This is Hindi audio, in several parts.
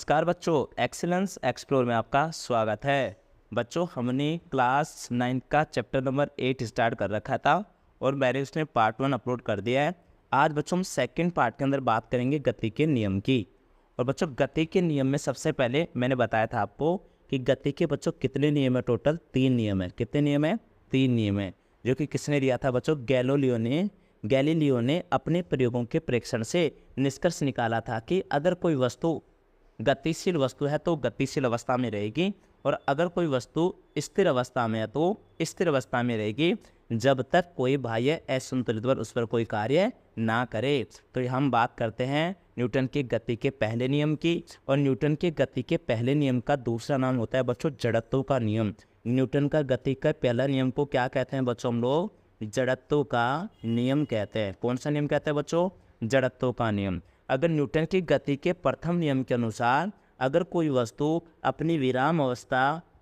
नमस्कार बच्चों, एक्सीलेंस एक्सप्लोर में आपका स्वागत है। बच्चों, हमने क्लास 9 का चैप्टर नंबर 8 स्टार्ट कर रखा था और मैंने उसमें पार्ट 1 अपलोड कर दिया है। आज बच्चों हम सेकंड पार्ट के अंदर बात करेंगे गति के नियम की। और बच्चों, गति के नियम में सबसे पहले मैंने बताया था आपको कि गति के बच्चों कितने नियम है। टोटल 3 नियम है। कितने नियम है? 3 नियम है, जो कि किसने दिया था बच्चों? गैलीलियो ने अपने प्रयोगों के प्रेक्षण से निष्कर्ष निकाला था कि अगर कोई वस्तु गतिशील वस्तु है तो गतिशील अवस्था में रहेगी, और अगर कोई वस्तु स्थिर अवस्था में है तो स्थिर अवस्था में रहेगी, जब तक कोई बाह्य असंतुलित बल उस पर कोई कार्य ना करे। तो हम बात करते हैं न्यूटन के गति के पहले नियम की। और न्यूटन के गति के पहले नियम का दूसरा नाम होता है बच्चों जड़त्व का नियम। न्यूटन का गति का पहला नियम को क्या कहते हैं बच्चों? हम लोग जड़त्व का नियम कहते हैं। कौन सा नियम कहते हैं बच्चों? जड़त्व का नियम। अगर न्यूटन की गति के प्रथम नियम के अनुसार अगर कोई वस्तु अपनी विराम अवस्था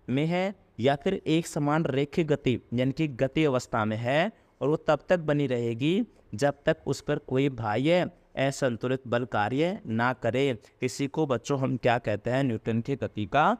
में है या फिर एक समान रेखीय गति यानी कि गति अवस्था में है, और वो तब तक बनी रहेगी जब तक उस पर कोई बाह्य असंतुलित बल कार्य ना करे। इसी को बच्चों हम क्या कहते हैं? न्यूटन की गति का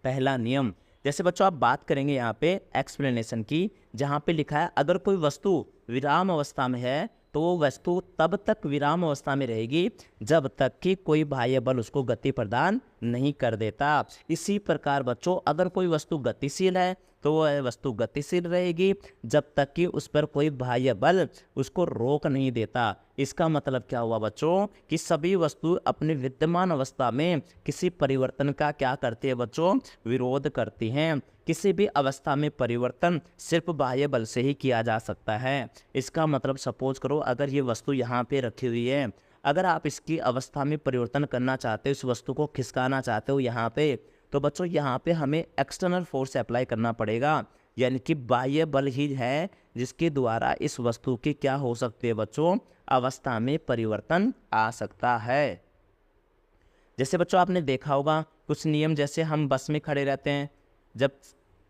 पहला नियम। जैसे बच्चों आप बात करेंगे यहाँ पे एक्सप्लेनेशन की, जहाँ पे लिखा है अगर कोई वस्तु विराम अवस्था में है तो वो वस्तु तब तक विराम अवस्था में रहेगी जब तक कि कोई बाह्य बल उसको गति प्रदान नहीं कर देता। इसी प्रकार बच्चों अगर कोई वस्तु गतिशील है तो वह वस्तु गतिशील रहेगी जब तक कि उस पर कोई बाह्य बल उसको रोक नहीं देता। इसका मतलब क्या हुआ बच्चों? कि सभी वस्तु अपनी विद्यमान अवस्था में किसी परिवर्तन का क्या करती है बच्चों? विरोध करती हैं। किसी भी अवस्था में परिवर्तन सिर्फ बाह्य बल से ही किया जा सकता है। इसका मतलब सपोज करो अगर ये वस्तु यहाँ पे रखी हुई है, अगर आप इसकी अवस्था में परिवर्तन करना चाहते हो, इस वस्तु को खिसकाना चाहते हो यहाँ पे, तो बच्चों यहाँ पे हमें एक्सटर्नल फोर्स अप्लाई करना पड़ेगा, यानी कि बाह्य बल ही है जिसके द्वारा इस वस्तु की क्या हो सकती है बच्चों? अवस्था में परिवर्तन आ सकता है। जैसे बच्चों आपने देखा होगा कुछ नियम, जैसे हम बस में खड़े रहते हैं, जब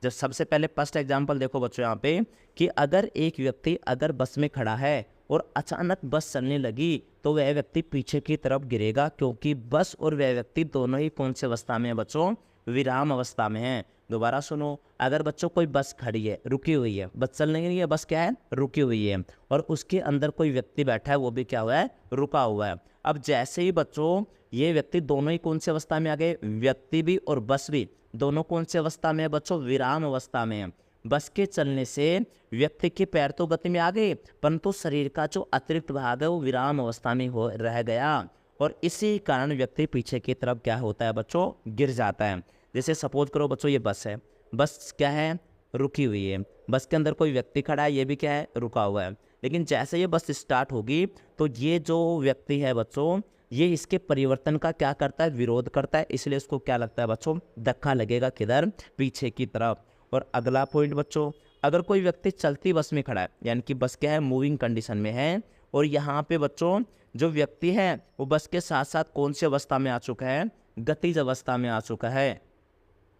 जब सबसे पहले फर्स्ट एग्जांपल देखो बच्चों यहाँ पे कि अगर एक व्यक्ति अगर बस में खड़ा है और अचानक बस चलने लगी तो वह व्यक्ति पीछे की तरफ गिरेगा, क्योंकि बस और वह व्यक्ति दोनों ही कौन सी अवस्था में है बच्चों? विराम अवस्था में है। दोबारा सुनो, अगर बच्चों कोई बस खड़ी है, रुकी हुई है, बस चल नहीं रही है, बस क्या है? रुकी हुई है, और उसके अंदर कोई व्यक्ति बैठा है, वो भी क्या हुआ है? रुका हुआ है। अब जैसे ही बच्चों ये व्यक्ति दोनों ही कौन सी अवस्था में आ गए? व्यक्ति भी और बस भी दोनों कौन सी अवस्था में है बच्चों? विराम अवस्था में है। बस के चलने से व्यक्ति के पैर तो गति में आ गए, परंतु शरीर का जो अतिरिक्त भाग है वो विराम अवस्था में हो रह गया, और इसी कारण व्यक्ति पीछे की तरफ क्या होता है बच्चों? गिर जाता है। जैसे सपोज करो बच्चों ये बस है, बस क्या है? रुकी हुई है, बस के अंदर कोई व्यक्ति खड़ा है, ये भी क्या है? रुका हुआ है। लेकिन जैसे ये बस स्टार्ट होगी तो ये जो व्यक्ति है बच्चों, ये इसके परिवर्तन का क्या करता है? विरोध करता है। इसलिए इसको क्या लगता है बच्चों? धक्का लगेगा किधर? पीछे की तरफ। और अगला पॉइंट बच्चों, अगर कोई व्यक्ति चलती बस में खड़ा है, यानी कि बस क्या है? मूविंग कंडीशन में है, और यहाँ पे बच्चों जो व्यक्ति है वो बस के साथ साथ कौन सी अवस्था में आ चुका है? गतिज अवस्था में आ चुका है।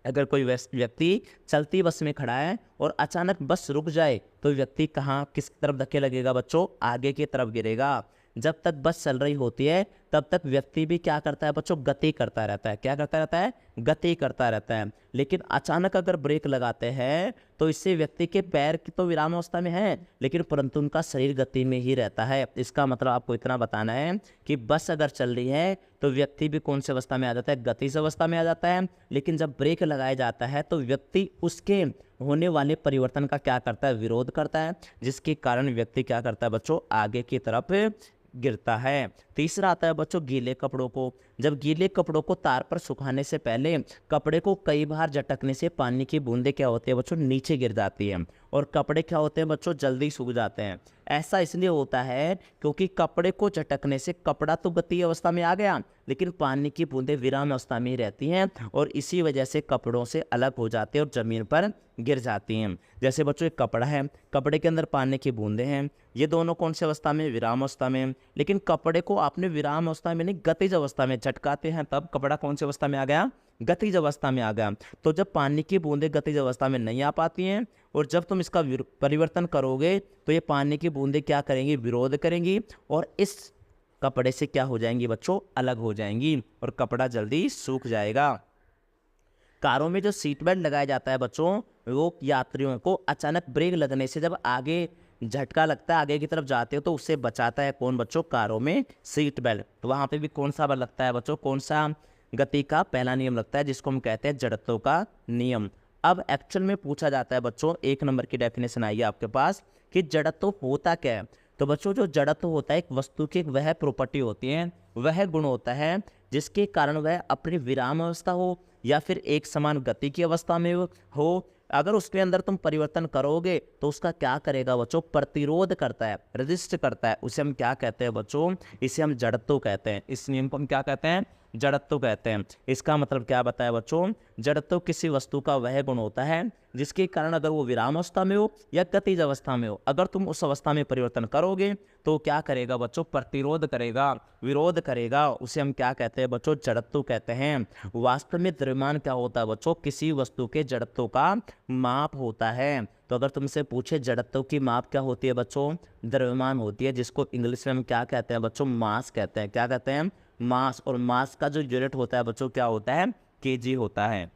अगर कोई व्यक्ति चलती बस में खड़ा है और अचानक बस रुक जाए तो व्यक्ति कहाँ किस तरफ धक्के लगेगा बच्चों? आगे की तरफ गिरेगा। जब तक बस चल रही होती है तब तक व्यक्ति भी क्या करता है बच्चों? गति करता रहता है। क्या करता रहता है? गति करता रहता है। लेकिन अचानक अगर ब्रेक लगाते हैं तो इससे व्यक्ति के पैर की तो विराम अवस्था में है, लेकिन परंतु उनका शरीर गति में ही रहता है। इसका मतलब आपको इतना बताना है कि बस अगर चल रही है तो व्यक्ति भी कौन सी अवस्था में आ जाता है? गतिज अवस्था में आ जाता है। लेकिन जब ब्रेक लगाया जाता है तो व्यक्ति उसके होने वाले परिवर्तन का क्या करता है? विरोध करता है, जिसके कारण व्यक्ति क्या करता है बच्चों? आगे की तरफ गिरता है। तीसरा आता है बच्चों गीले कपड़ों को। जब गीले कपड़ों को तार पर सुखाने से पहले कपड़े को कई बार झटकने से पानी की बूंदें क्या होती है बच्चों? नीचे गिर जाती हैं, और कपड़े क्या होते हैं बच्चों? जल्दी सूख जाते हैं। ऐसा इसलिए होता है क्योंकि कपड़े को झटकने से कपड़ा तो गति अवस्था में आ गया, लेकिन पानी की बूंदें विराम अवस्था में ही रहती हैं, और इसी वजह से कपड़ों से अलग हो जाते हैं और जमीन पर गिर जाती हैं। जैसे बच्चों एक कपड़ा है, कपड़े के अंदर पानी की बूंदें हैं, ये दोनों कौन सी अवस्था में? विराम अवस्था में। लेकिन कपड़े को आपने विराम अवस्था में नहीं, गतिज अवस्था में झटकाते हैं, तब कपड़ा कौन सी अवस्था में आ गया? गतिज अवस्था में आ गया। तो जब पानी की बूंदें गतिज अवस्था में नहीं आ पाती हैं, और जब तुम इसका परिवर्तन करोगे तो ये पानी की बूंदें क्या करेंगी? विरोध करेंगी, और इस कपड़े से क्या हो जाएंगी बच्चों, अलग हो जाएंगी और कपड़ा जल्दी सूख जाएगा। कारों में जो सीट बेल्ट लगाया जाता है बच्चों, वो यात्रियों को अचानक ब्रेक लगने से जब आगे झटका लगता है, आगे की तरफ जाते हो तो उससे बचाता है कौन बच्चों, कारों में सीट बेल्ट। तो वहाँ पे भी कौन सा बल लगता है बच्चों, कौन सा गति का पहला नियम लगता है, जिसको हम कहते हैं जड़त्व का नियम। अब एक्चुअल में पूछा जाता है बच्चों, 1 नंबर की डेफिनेशन आई है आपके पास कि जड़त्व होता क्या है। तो बच्चों जो जड़त्व होता है एक वस्तु की वह प्रॉपर्टी होती है, वह गुण होता है जिसके कारण वह अपनी विराम अवस्था हो या फिर एक समान गति की अवस्था में हो, अगर उसके अंदर तुम परिवर्तन करोगे तो उसका क्या करेगा बच्चों, प्रतिरोध करता है, रेजिस्ट करता है। उसे हम क्या कहते हैं बच्चों, इसे हम जड़त्व कहते हैं। इस नियम को हम क्या कहते हैं, जड़त्व कहते हैं। इसका मतलब क्या बताया बच्चों, जड़त्व किसी वस्तु का वह गुण होता है जिसके कारण अगर वो विराम अवस्था में हो या गतिज अवस्था में हो, अगर तुम उस अवस्था में परिवर्तन करोगे तो क्या करेगा बच्चों, प्रतिरोध करेगा, विरोध करेगा। उसे हम क्या कहते हैं बच्चों, जड़त्व कहते हैं। वास्तव में द्रव्यमान क्या होता है बच्चों, किसी वस्तु के जड़त्व का माप होता है। तो अगर तुमसे पूछे जड़त्व की माप क्या होती है बच्चों, द्रव्यमान होती है, जिसको इंग्लिश में हम क्या कहते हैं बच्चों, मास कहते हैं। क्या कहते हैं, मास। और मास का जो यूनिट होता है बच्चों क्या होता है, केजी होता है।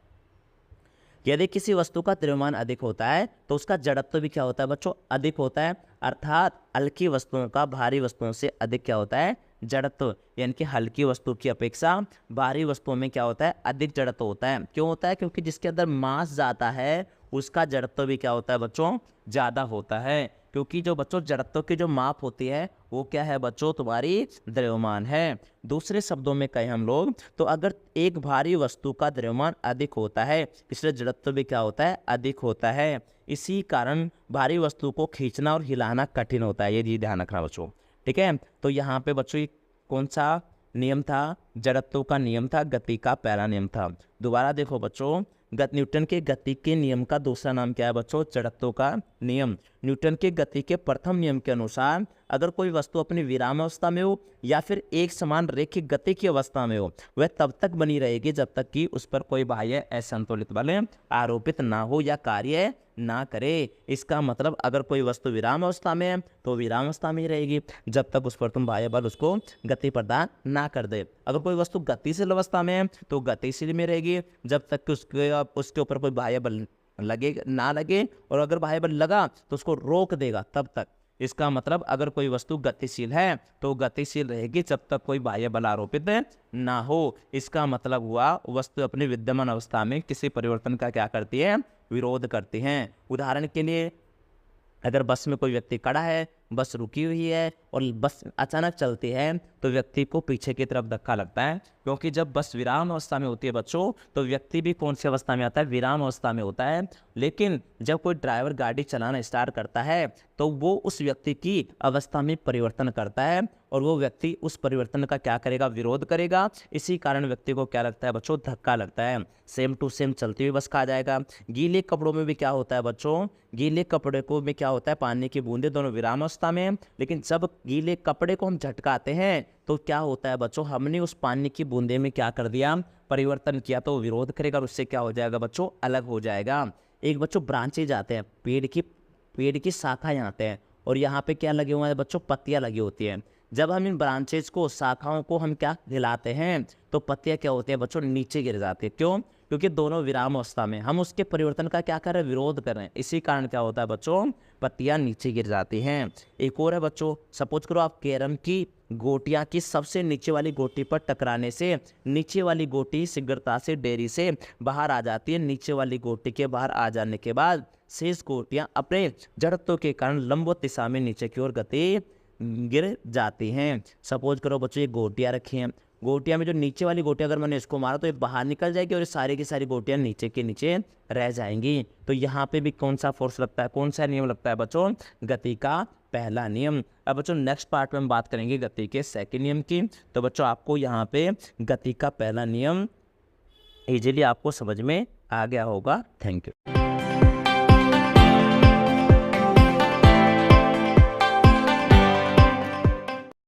यदि किसी वस्तु का द्रव्यमान अधिक होता है तो उसका जड़त्व भी क्या होता है बच्चों, अधिक होता है। अर्थात हल्की वस्तुओं का भारी वस्तुओं से अधिक क्या होता है, जड़त्व। यानी कि हल्की वस्तु की अपेक्षा भारी वस्तुओं में क्या होता है, अधिक जड़त्व होता है। क्यों होता है, क्योंकि जिसके अंदर मास ज़्यादा है उसका जड़त्व भी क्या होता है बच्चों, ज़्यादा होता है। क्योंकि जो बच्चों जड़त्व की जो माप होती है वो क्या है बच्चों, तुम्हारी द्रव्यमान है। दूसरे शब्दों में कहें हम लोग तो अगर एक भारी वस्तु का द्रव्यमान अधिक होता है इसलिए जड़त्व भी क्या होता है, अधिक होता है। इसी कारण भारी वस्तु को खींचना और हिलाना कठिन होता है, ये ध्यान रखना बच्चों, ठीक है। तो यहाँ पे बच्चों कौन सा नियम था, जड़त्व का नियम था, गति का पहला नियम था। दोबारा देखो बच्चों, न्यूटन के गति के नियम का दूसरा नाम क्या है बच्चों, जड़त्व का नियम। न्यूटन के गति के प्रथम नियम के अनुसार अगर कोई वस्तु अपनी विराम अवस्था में हो या फिर एक समान रेखिक गति की अवस्था में हो, वह तब तक बनी रहेगी जब तक कि उस पर कोई बाह्य असंतुलित बल आरोपित ना हो या कार्य ना करे। इसका मतलब अगर कोई वस्तु विराम अवस्था में है तो विराम अवस्था में ही रहेगी जब तक उस पर तुम बाह्य बल उसको गति प्रदान ना कर दे। अगर कोई वस्तु गतिशील अवस्था में है तो गतिशील में रहेगी जब तक कि उसके ऊपर कोई बाह्य बल लगे ना लगे, और अगर बाह्य बल लगा तो उसको रोक देगा तब तक। इसका मतलब अगर कोई वस्तु गतिशील है तो गतिशील रहेगी जब तक कोई बाह्य बल आरोपित ना हो। इसका मतलब हुआ वस्तु अपनी विद्यमान अवस्था में किसी परिवर्तन का क्या करती है, विरोध करती हैं। उदाहरण के लिए अगर बस में कोई व्यक्ति खड़ा है, बस रुकी हुई है और बस अचानक चलती है तो व्यक्ति को पीछे की तरफ धक्का लगता है, क्योंकि जब बस विराम अवस्था में होती है बच्चों तो व्यक्ति भी कौन सी अवस्था में आता है, विराम अवस्था में होता है। लेकिन जब कोई ड्राइवर गाड़ी चलाना स्टार्ट करता है तो वो उस व्यक्ति की अवस्था में परिवर्तन करता है और वो व्यक्ति उस परिवर्तन का क्या करेगा, विरोध करेगा। इसी कारण व्यक्ति को क्या लगता है बच्चों, धक्का लगता है। सेम टू सेम चलती हुई बस का आ जाएगा। गीले कपड़ों में भी क्या होता है बच्चों, गीले कपड़े को में क्या होता है, पानी की बूंदें दोनों विराम अवस्था में, लेकिन जब गीले कपड़े को हम झटकाते हैं तो क्या होता है बच्चों, हमने उस पानी की बूंदे में क्या कर दिया, परिवर्तन किया, तो विरोध करेगा और उससे क्या हो जाएगा बच्चों, अलग हो जाएगा। एक बच्चों ब्रांचेज आते हैं, पेड़ की शाखाएं आते हैं और यहाँ पे क्या लगे हुए हैं बच्चों, पत्तियां लगी होती हैं। जब हम इन ब्रांचेज को, शाखाओं को हम क्या हिलाते हैं तो पत्तियां क्या होती हैं बच्चों, नीचे गिर जाती है। क्यों, क्योंकि दोनों विराम अवस्था में, हम उसके परिवर्तन का क्या कर रहे हैं, विरोध कर रहे हैं। इसी कारण क्या होता है बच्चों, पत्तियां नीचे गिर जाती हैं। एक और है बच्चों, सपोज करो आप कैरम की गोटियां की सबसे नीचे वाली गोटी पर टकराने से नीचे वाली गोटी शीघ्रता से डेरी से बाहर आ जाती है। नीचे वाली गोटी के बाहर आ जाने के बाद शेष गोटियां अपने जड़त्व के कारण लंबवत दिशा में नीचे की ओर गति गिर जाती हैं। सपोज करो बच्चों ये गोटियां रखी हैं, गोटियां में जो नीचे वाली गोटियां अगर मैंने इसको मारा तो ये बाहर निकल जाएगी और ये सारी की सारी गोटियां नीचे के नीचे रह जाएंगी। तो यहाँ पे भी कौन सा फोर्स लगता है, कौन सा नियम लगता है बच्चों, गति का पहला नियम। अब बच्चों नेक्स्ट पार्ट में हम बात करेंगे गति के सेकंड नियम की। तो बच्चों आपको यहाँ पे गति का पहला नियम इजीली आपको समझ में आ गया होगा। Thank you.